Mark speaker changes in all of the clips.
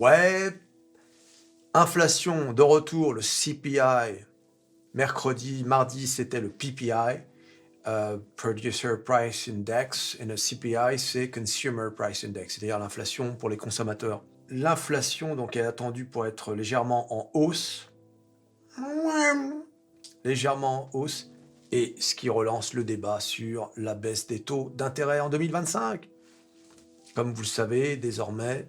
Speaker 1: Ouais, inflation de retour, le CPI. Mercredi, mardi, c'était le PPI, Producer Price Index, et le CPI, c'est Consumer Price Index, c'est-à-dire l'inflation pour les consommateurs. L'inflation, donc, est attendue pour être légèrement en hausse. Légèrement en hausse, et ce qui relance le débat sur la baisse des taux d'intérêt en 2025. Comme vous le savez, désormais,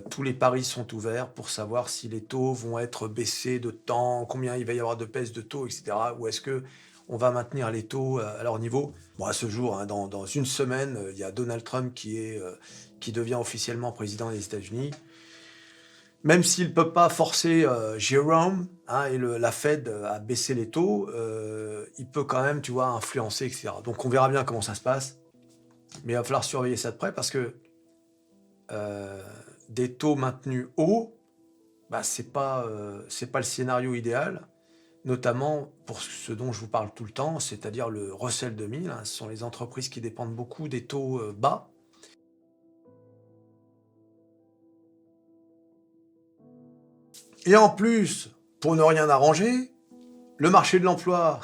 Speaker 1: tous les paris sont ouverts pour savoir si les taux vont être baissés de temps, combien il va y avoir de baisse de taux, etc. Ou est-ce que on va maintenir les taux à leur niveau? Bon, à ce jour, hein, dans une semaine, il y a Donald Trump qui devient officiellement président des États-Unis. Même s'il ne peut pas forcer Jérôme, hein, et la Fed à baisser les taux, il peut quand même, tu vois, influencer, etc. Donc on verra bien comment ça se passe. Mais il va falloir surveiller ça de près parce que euh, des taux maintenus hauts, bah, c'est pas le scénario idéal, notamment pour ce dont je vous parle tout le temps, c'est-à-dire le Russell 2000, hein. Ce sont les entreprises qui dépendent beaucoup des taux bas. Et en plus, pour ne rien arranger, le marché de l'emploi,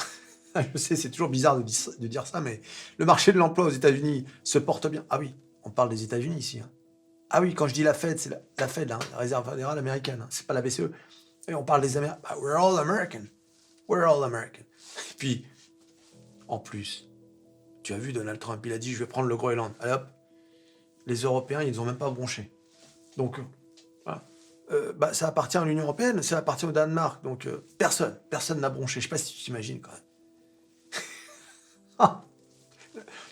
Speaker 1: je sais, c'est toujours bizarre de dire ça, mais le marché de l'emploi aux États-Unis se porte bien. Ah oui, on parle des États-Unis ici, hein. Ah oui, quand je dis la Fed, c'est la Fed, hein, la Réserve fédérale américaine, hein, c'est pas la BCE. Et on parle des Américains. Bah, we're all American. We're all American. Et puis, en plus, tu as vu Donald Trump, il a dit je vais prendre le Groenland. Allez hop, les Européens, ils n'ont même pas bronché. Donc, voilà. Bah, ça appartient à l'Union Européenne, ça appartient au Danemark. Donc, personne n'a bronché. Je sais pas si tu t'imagines quand même. Ah,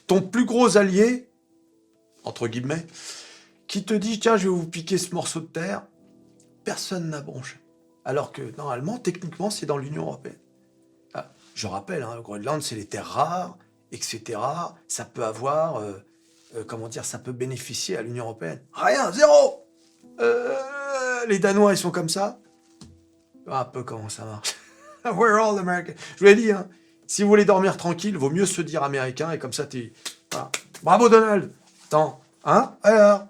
Speaker 1: ton plus gros allié, entre guillemets, qui te dit tiens, je vais vous piquer ce morceau de terre, personne n'a bronché. Alors que normalement, techniquement, c'est dans l'Union Européenne. Ah, je rappelle, hein, le Groenland, c'est les terres rares, etc. Ça peut avoir, comment dire, ça peut bénéficier à l'Union Européenne. Rien, zéro. Les Danois, ils sont comme ça. Un peu comment ça marche. We're all American. Je vous l'ai dit, hein, si vous voulez dormir tranquille, vaut mieux se dire américain, et comme ça, t'es... Voilà. Bravo Donald. Attends, hein, alors.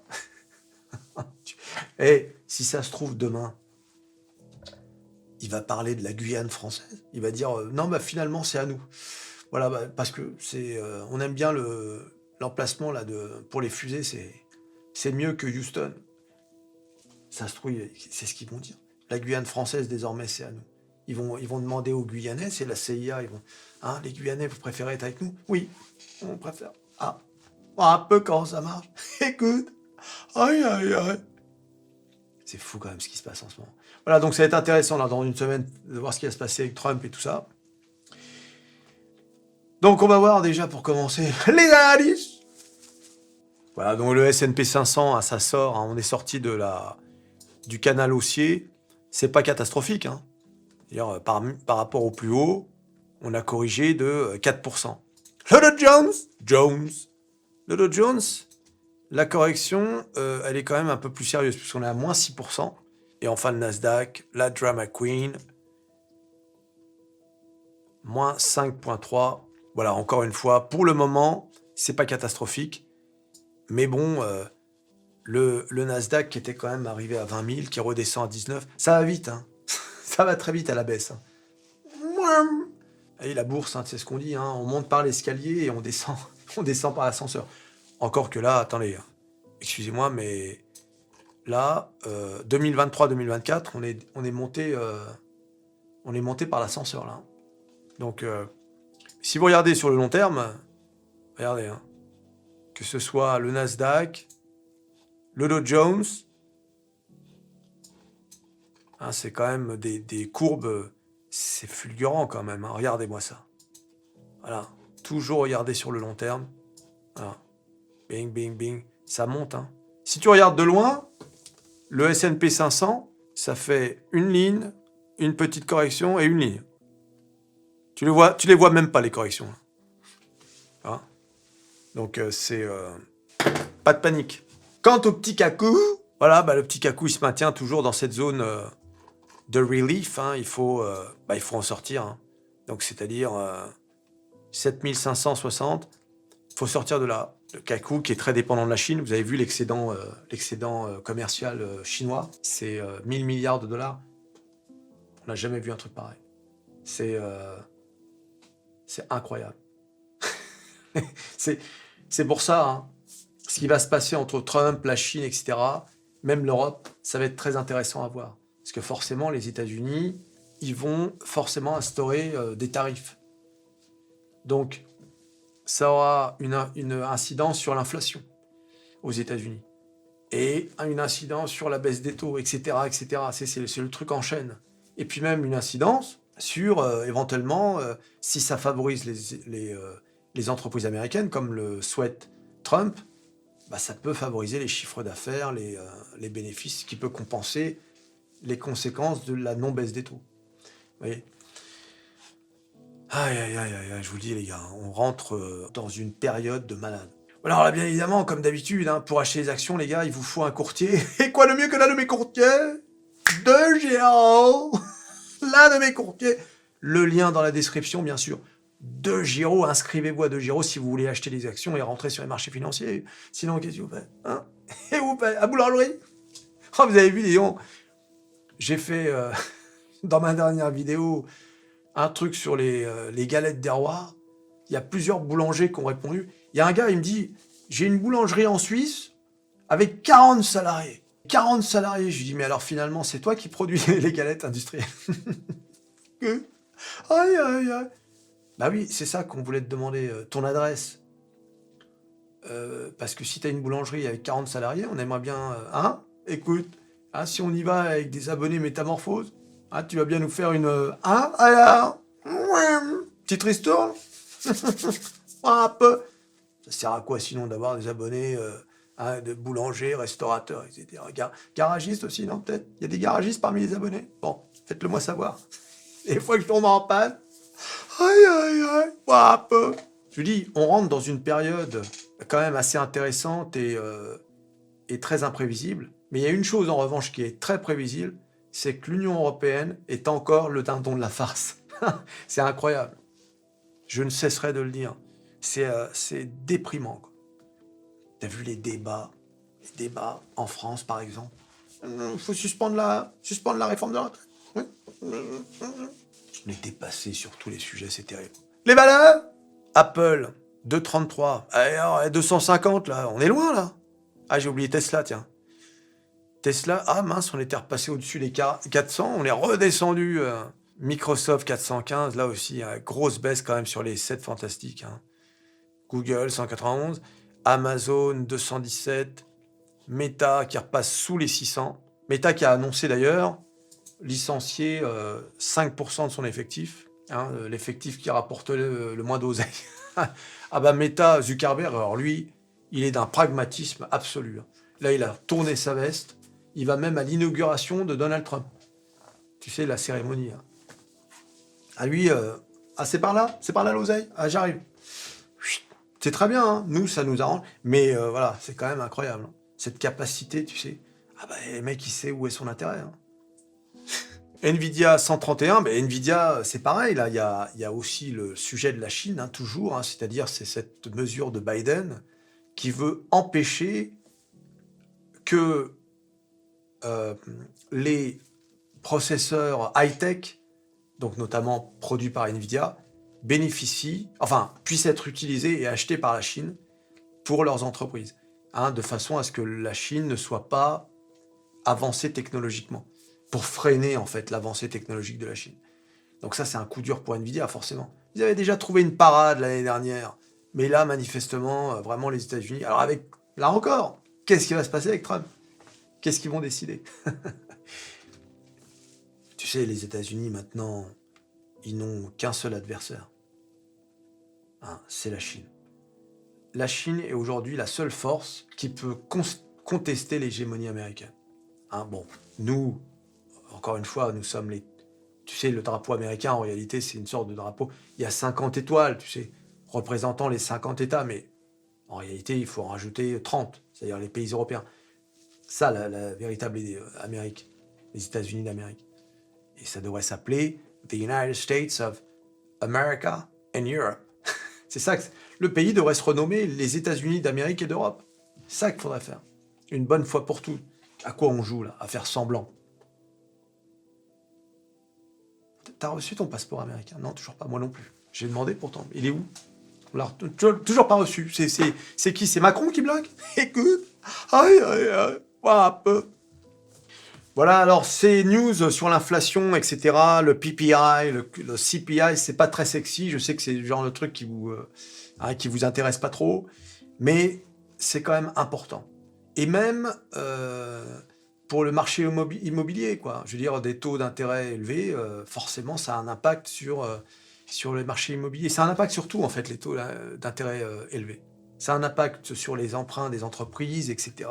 Speaker 1: Et si ça se trouve demain, il va parler de la Guyane française. Il va dire non, bah finalement c'est à nous. Voilà, bah, parce que on aime bien l'emplacement là pour les fusées, c'est mieux que Houston. Ça se trouve, c'est ce qu'ils vont dire. La Guyane française désormais c'est à nous. Ils vont demander aux Guyanais, c'est la CIA, ils vont, hein, les Guyanais, vous préférez être avec nous? Oui, on préfère. Ah, un peu quand ça marche. Écoute, aïe aïe aïe. C'est fou quand même ce qui se passe en ce moment. Voilà, donc ça va être intéressant là, dans une semaine de voir ce qui va se passer avec Trump et tout ça. Donc on va voir déjà pour commencer les analyses. Voilà, donc le S&P 500, hein, ça sort, hein, on est sorti du canal haussier. C'est pas catastrophique, hein. D'ailleurs, par rapport au plus haut, on a corrigé de 4%. Le Dow Jones, la correction, elle est quand même un peu plus sérieuse, puisqu'on est à moins 6%. Et enfin, le Nasdaq, la Drama Queen, moins 5,3. Voilà, encore une fois, pour le moment, c'est pas catastrophique. Mais bon, le Nasdaq qui était quand même arrivé à 20 000, qui redescend à 19, ça va vite, hein. Ça va très vite à la baisse, hein. Et la bourse, hein, c'est ce qu'on dit, hein, on monte par l'escalier et on descend, on descend par l'ascenseur. Encore que là, attendez, excusez-moi, mais là, 2023-2024, on est monté par l'ascenseur là. Donc, si vous regardez sur le long terme, regardez, hein, que ce soit le Nasdaq, le Dow Jones, hein, c'est quand même des courbes, c'est fulgurant quand même, hein. Regardez-moi ça. Voilà, toujours regarder sur le long terme. Voilà. Bing, bing, bing, ça monte, hein. Si tu regardes de loin, le S&P 500, ça fait une ligne, une petite correction et une ligne. Tu les vois même pas les corrections. Hein. Donc c'est pas de panique. Quant au petit cacou, voilà, bah, le petit cacou il se maintient toujours dans cette zone de relief, hein. Il faut en sortir, hein. Donc c'est-à-dire 7560, il faut sortir de là. Le cacao qui est très dépendant de la Chine. Vous avez vu l'excédent commercial chinois, c'est 1000 milliards de dollars. On n'a jamais vu un truc pareil. C'est incroyable. C'est pour ça, hein, ce qui va se passer entre Trump, la Chine, etc., même l'Europe, ça va être très intéressant à voir. Parce que forcément, les États-Unis, ils vont forcément instaurer des tarifs. Donc, ça aura une incidence sur l'inflation aux États-Unis. Et une incidence sur la baisse des taux, etc., etc. C'est le truc en chaîne. Et puis même une incidence sur, éventuellement, si ça favorise les entreprises américaines, comme le souhaite Trump, bah, ça peut favoriser les chiffres d'affaires, les bénéfices, ce qui peut compenser les conséquences de la non-baisse des taux. Vous voyez ? Aïe, aïe, aïe, aïe, aïe, je vous le dis les gars, on rentre dans une période de malade. Alors là, bien évidemment, comme d'habitude, hein, pour acheter les actions, les gars, il vous faut un courtier. Et quoi de mieux que l'un de mes courtiers ? De Giraud. L'un de mes courtiers. Le lien dans la description, bien sûr. De Giraud, inscrivez-vous à De Giraud si vous voulez acheter des actions et rentrer sur les marchés financiers. Sinon, qu'est-ce que vous faites, hein ? Et vous faites à boulangerie. Oh, vous avez vu, Léon, j'ai fait, dans ma dernière vidéo, un truc sur les galettes des rois. Il y a plusieurs boulangers qui ont répondu. Il y a un gars, il me dit, j'ai une boulangerie en Suisse avec 40 salariés. 40 salariés. Je lui dis, mais alors finalement, c'est toi qui produis les galettes industrielles. Aïe, aïe, aïe. Bah oui, c'est ça qu'on voulait te demander, ton adresse. Parce que si tu as une boulangerie avec 40 salariés, on aimerait bien... hein ? Écoute, hein, si on y va avec des abonnés métamorphoses, hein, tu vas bien nous faire une... hein ? Alors ? Petite ristourne ? Un peu. Ça sert à quoi sinon d'avoir des abonnés de boulangers, restaurateurs, etc. Garagistes aussi, non, peut-être ? Il y a des garagistes parmi les abonnés ? Bon, faites-le moi savoir. Et des fois que je tombe en panne, aïe, aïe, aïe, un peu. Je vous dis, on rentre dans une période quand même assez intéressante et très imprévisible. Mais il y a une chose en revanche qui est très prévisible, c'est que l'Union européenne est encore le dindon de la farce. C'est incroyable. Je ne cesserai de le dire. C'est déprimant, quoi. T'as vu les débats en France, par exemple. Il faut suspendre la réforme de la retraite. Oui. On est dépassé sur tous les sujets, c'est terrible. Les valeurs, Apple, 2,33. Alors, 250, là, on est loin, là. Ah, j'ai oublié Tesla, tiens. Tesla, ah mince, on était repassé au-dessus des 400, on est redescendu. Microsoft 415, là aussi, grosse baisse quand même sur les 7 fantastiques. Hein. Google 191, Amazon 217, Meta qui repasse sous les 600. Meta qui a annoncé d'ailleurs licencier 5% de son effectif, hein, l'effectif qui rapporte le moins d'oseille. Ah bah Meta, Zuckerberg, alors lui, il est d'un pragmatisme absolu. Hein. Là, il a tourné sa veste, il va même à l'inauguration de Donald Trump. Tu sais, la cérémonie. Hein. À lui, c'est par là l'oseille, ah j'arrive. C'est très bien, hein. Nous, ça nous arrange, mais voilà, c'est quand même incroyable. Hein. Cette capacité, tu sais, ah bah le mec, il sait où est son intérêt. Hein. Nvidia 131, mais Nvidia, c'est pareil, là, il y a aussi le sujet de la Chine, hein, toujours, hein, c'est-à-dire c'est cette mesure de Biden qui veut empêcher que les processeurs high-tech, donc notamment produits par Nvidia, puissent être utilisés et achetés par la Chine pour leurs entreprises, hein, de façon à ce que la Chine ne soit pas avancée technologiquement, pour freiner en fait l'avancée technologique de la Chine. Donc ça, c'est un coup dur pour Nvidia, forcément. Ils avaient déjà trouvé une parade l'année dernière, mais là, manifestement, vraiment les États-Unis... Alors là encore, qu'est-ce qui va se passer avec Trump ? Qu'est-ce qu'ils vont décider ? Tu sais, les États-Unis, maintenant, ils n'ont qu'un seul adversaire. Hein, c'est la Chine. La Chine est aujourd'hui la seule force qui peut contester l'hégémonie américaine. Hein, bon, nous, encore une fois, nous sommes les... Tu sais, le drapeau américain, en réalité, c'est une sorte de drapeau. Il y a 50 étoiles, tu sais, représentant les 50 États, mais en réalité, il faut en rajouter 30, c'est-à-dire les pays européens. Ça, la véritable Amérique, les États-Unis d'Amérique. Et ça devrait s'appeler The United States of America and Europe. C'est ça, Le pays devrait se renommer les États-Unis d'Amérique et d'Europe. C'est ça qu'il faudrait faire. Une bonne fois pour toutes. À quoi on joue là? À faire semblant. T'as reçu ton passeport américain? Non, toujours pas. Moi non plus. J'ai demandé pourtant. Il est où? On l'a toujours pas reçu. C'est qui? C'est Macron qui bloque? Écoute. Aïe, aïe, aïe. Voilà un peu. Voilà, alors ces news sur l'inflation, etc., le PPI, le CPI, c'est pas très sexy. Je sais que c'est le genre de truc qui vous intéresse pas trop, mais c'est quand même important. Et même pour le marché immobilier, quoi. Je veux dire, des taux d'intérêt élevés, forcément, ça a un impact sur le marché immobilier. Ça a un impact sur tout, en fait, les taux d'intérêt élevés. Ça a un impact sur les emprunts des entreprises, etc.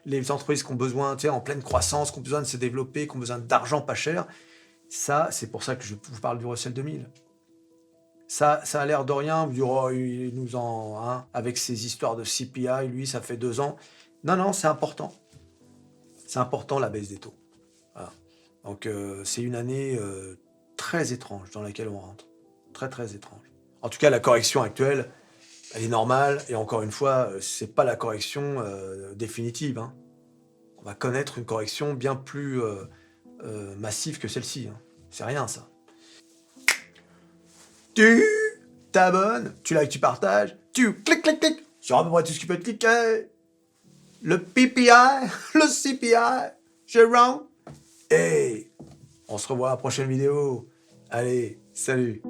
Speaker 1: Les entreprises qui ont besoin, tu sais, en pleine croissance, qui ont besoin de se développer, qui ont besoin d'argent pas cher. Ça, c'est pour ça que je vous parle du Russell 2000. Ça a l'air de rien, vous dire, oh, il nous en... hein, avec ces histoires de CPI, lui, ça fait 2 ans. Non, non, c'est important. C'est important, la baisse des taux. Voilà. Donc, c'est une année très étrange dans laquelle on rentre. Très, très étrange. En tout cas, la correction actuelle, elle est normale, et encore une fois, c'est pas la correction définitive, hein. On va connaître une correction bien plus massive que celle-ci, hein. C'est rien, ça. Tu t'abonnes, tu likes, tu partages, tu cliques, cliques, cliques sur à peu près tout ce qui peut être cliqué. Le PPI, le CPI, Jérôme. Et on se revoit à la prochaine vidéo. Allez, salut.